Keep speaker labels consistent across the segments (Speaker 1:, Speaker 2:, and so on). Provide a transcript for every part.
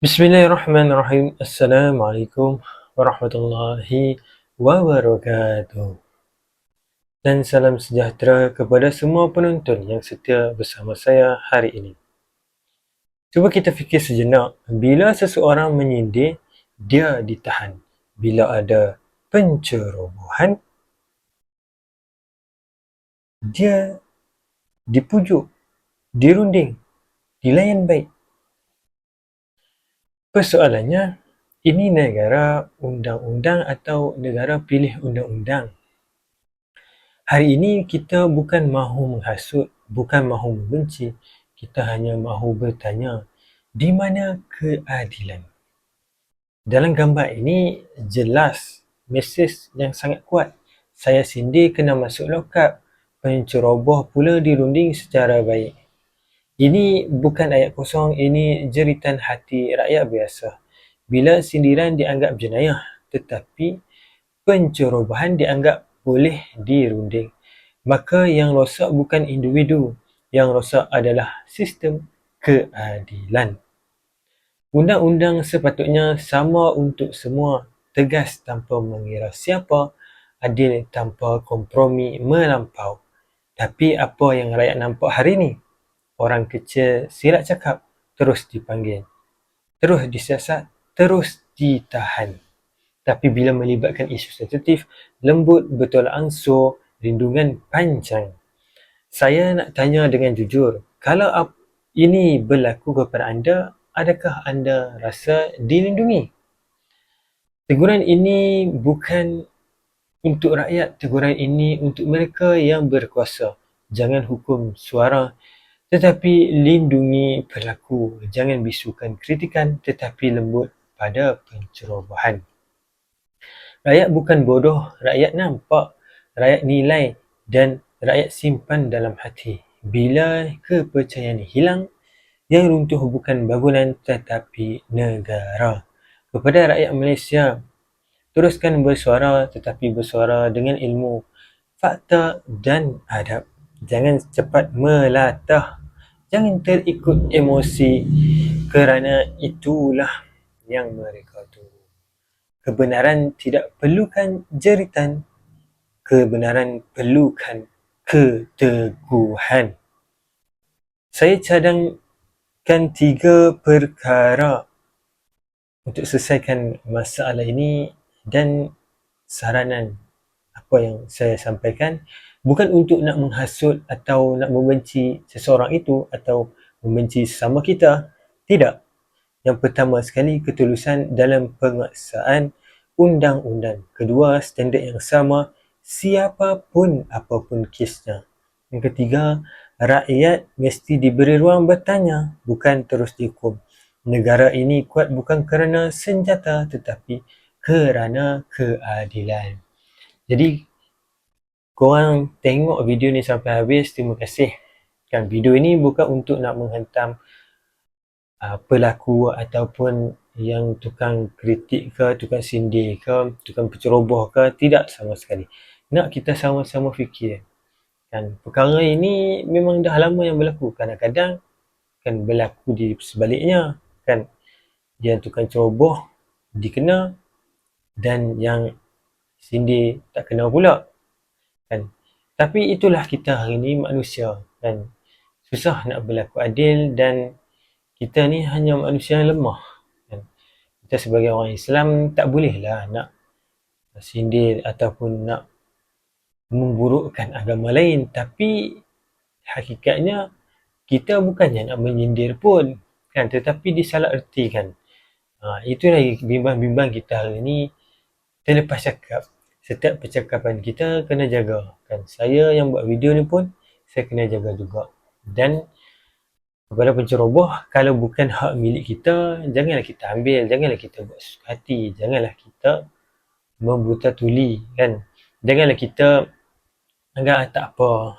Speaker 1: Bismillahirrahmanirrahim. Assalamualaikum warahmatullahi wabarakatuh. Dan salam sejahtera kepada semua penonton yang setia bersama saya hari ini. Cuba kita fikir sejenak, bila seseorang menyindir, dia ditahan. Bila ada pencerobohan, dia dipujuk, dirunding, dilayan baik. Persoalannya, ini negara undang-undang atau negara pilih undang-undang? Hari ini kita bukan mahu menghasut, bukan mahu membenci, kita hanya mahu bertanya, di mana keadilan? Dalam gambar ini jelas mesej yang sangat kuat. Saya sindir kena masuk lokap, penceroboh pula dirunding secara baik. Ini bukan ayat kosong, ini jeritan hati rakyat biasa. Bila sindiran dianggap jenayah, tetapi pencerobohan dianggap boleh dirunding, maka yang rosak bukan individu, yang rosak adalah sistem keadilan. Undang-undang sepatutnya sama untuk semua, tegas tanpa mengira siapa, adil tanpa kompromi melampau. Tapi apa yang rakyat nampak hari ini? Orang kecil silap cakap, terus dipanggil, terus disiasat, terus ditahan. Tapi bila melibatkan isu sensitif, lembut betul ansur, rindungan panjang. Saya nak tanya dengan jujur, kalau ini berlaku kepada anda, adakah anda rasa dilindungi? Teguran ini bukan untuk rakyat, teguran ini untuk mereka yang berkuasa. Jangan hukum suara, tetapi lindungi pelaku. Jangan bisukan kritikan, tetapi lembut pada pencerobohan. Rakyat bukan bodoh, rakyat nampak, rakyat nilai dan rakyat simpan dalam hati. Bila kepercayaan hilang, yang runtuh bukan bangunan tetapi negara. Kepada rakyat Malaysia, teruskan bersuara tetapi bersuara dengan ilmu, fakta dan adab. Jangan cepat melatah, jangan terikut emosi, kerana itulah yang mereka tunggu. Kebenaran tidak perlukan jeritan, kebenaran perlukan keteguhan. Saya cadangkan 3 perkara untuk selesaikan masalah ini, dan saranan apa yang saya sampaikan bukan untuk nak menghasut atau nak membenci seseorang itu atau membenci sesama kita. Tidak. Yang pertama sekali, ketulusan dalam penguasaan undang-undang. Kedua, standard yang sama siapapun apapun kesnya. Yang ketiga, rakyat mesti diberi ruang bertanya, bukan terus dihukum. Negara ini kuat bukan kerana senjata tetapi kerana keadilan. Jadi, korang tengok video ni sampai habis, terima kasih. Kan, video ini bukan untuk nak menghentam pelaku ataupun yang tukang kritik ke, tukang sindir ke, tukang penceroboh ke, tidak sama sekali. Nak kita sama-sama fikir. Kan, perkara ini memang dah lama yang berlaku. Kadang-kadang kan berlaku di sebaliknya. Kan, yang tukang ceroboh dikena dan yang sindir tak kena pula. Kan, tapi itulah kita hari ni manusia. Kan, susah nak berlaku adil dan kita ni hanya manusia yang lemah. Kan, kita sebagai orang Islam tak bolehlah nak sindir ataupun nak memburukkan agama lain. Tapi hakikatnya kita bukannya nak menyindir pun, kan, tetapi disalah ertikan. Itulah bimbang-bimbang kita hari ni. Terlepas cakap, setiap percakapan kita kena jaga. Kan, saya yang buat video ni pun saya kena jaga juga. Dan kepada penceroboh, kalau bukan hak milik kita, janganlah kita ambil, janganlah kita buat suka hati, janganlah kita membuta tuli, kan. Janganlah kita anggap tak apa,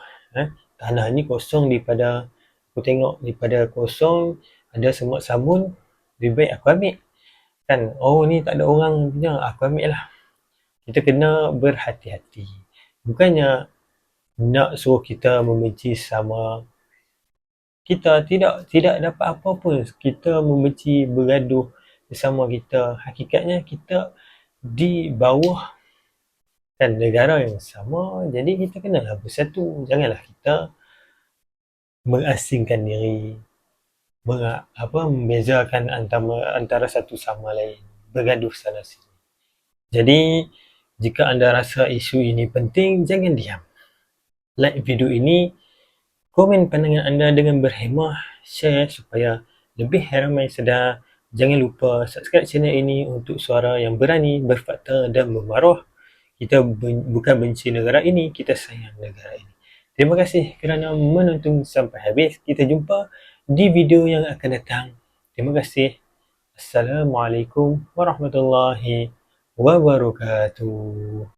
Speaker 1: tanah ni kosong daripada aku tengok daripada kosong ada semut sabun, lebih baik aku ambil. Kan, oh ni tak ada orang punya, aku ambil lah. Kita kena berhati-hati. Bukannya nak suruh kita membenci sama kita tidak dapat apa pun. Kita membenci, bergaduh bersama kita. Hakikatnya kita di bawah dan negara yang sama, jadi kita kenalah bersatu. Janganlah kita mengasingkan diri, membezakan antara satu sama lain, bergaduh sana sini. Jadi jika anda rasa isu ini penting, jangan diam. Like video ini, komen pandangan anda dengan berhemah, share supaya lebih ramai sedar. Jangan lupa subscribe channel ini untuk suara yang berani, berfakta dan bermaruah. Kita bukan benci negara ini, kita sayang negara ini. Terima kasih kerana menonton sampai habis. Kita jumpa di video yang akan datang. Terima kasih. Assalamualaikum warahmatullahi wabarakatuh.